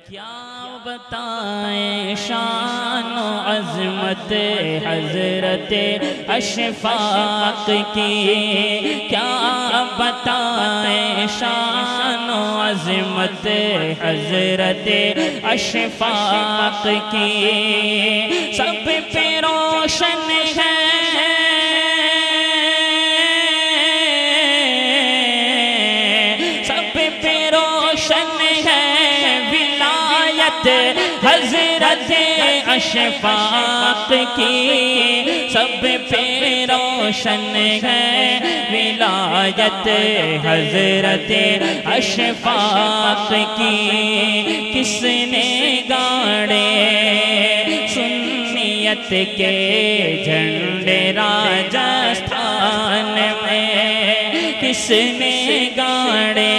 کیا بتائیں شان و عظمت حضرت اشفاق کی، کیا بتائیں شان و عظمت حضرت اشفاق کی، سب پہ روشن ہے حضرت اشفاق کی، سب پہ روشن ہے ولایت حضرت اشفاق کی، کس نے گاڑے سنیت کے جھنڈے راجستھان میں، کس نے گاڑے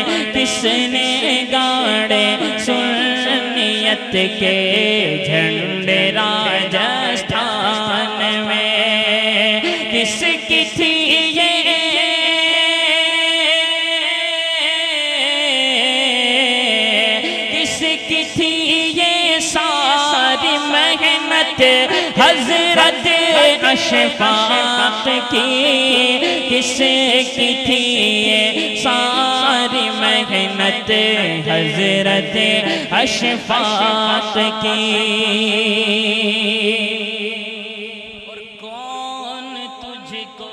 سنیت کے جھنڈے راجستھان میں، کس کی تھی یہ ساری محنت حضرت اشفاق کی، کس کی تھی یہ ساری محنت حضرت اشفاق کی، اور کون تجھ کو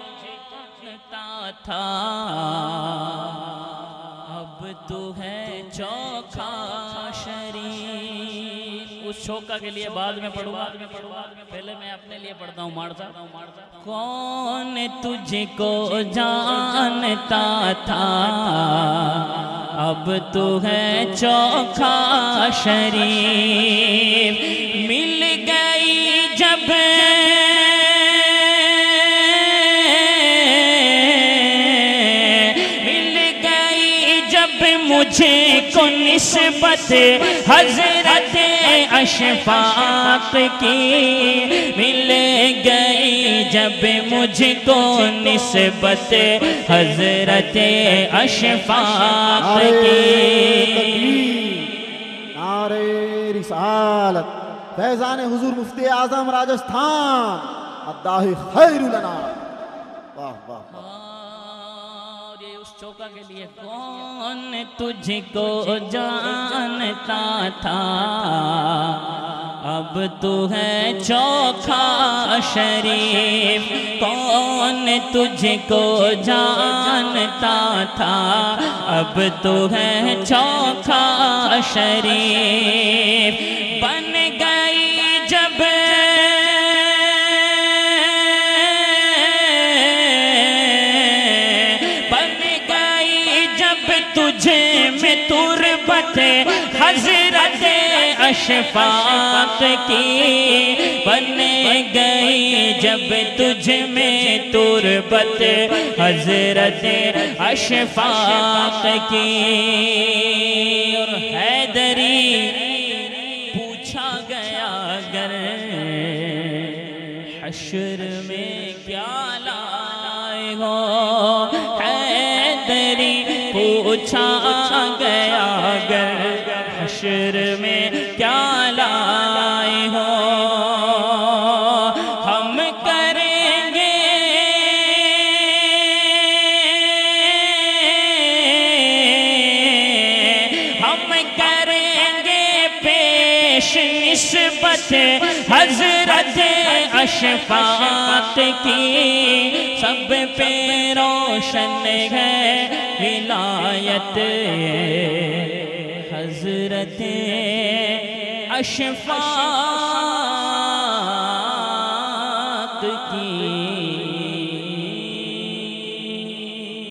جانتا تھا، اب تو ہے چوکھا شریف۔ اس چوکھا کے لیے بعد میں پڑھوں گا، پہلے میں اپنے لیے پڑھتا ہوں مارتا۔ کون تجھ کو جانتا تھا، اب تو ہے چوکھا شریف، مل گئی جب مجھے کو نسبت حضرت اشفاق کی، مل گئی جب مجھ کو نسبت حضرت اشفاق کی۔ نعرہ رسالت، فیضان حضور مفتی اعظم راجستھان، الداہی خیر لنا۔ واہ واہ واہ، چوکا کے لیے کون تجھ کو جانتا تھا، اب تو ہے چوکھا شریف، کون تجھ کو جانتا تھا، اب تو ہے چوکھا شریف، بن گئی جب تجھے میں تربت حضرت اشفاق کی، بن گئی جب تجھ میں تربت حضرت اشفاق کی، اور حیدری پوچھا گیا اگر حشر میں کیا لائے ہو، حیدری پوچھا گیا اگر حشر میں کیا لائے ہو، ہم کریں گے پیش نسبت حضرت اشفاق کی، سب پہ روشن ہے ولایت حضرت اشفاق کی۔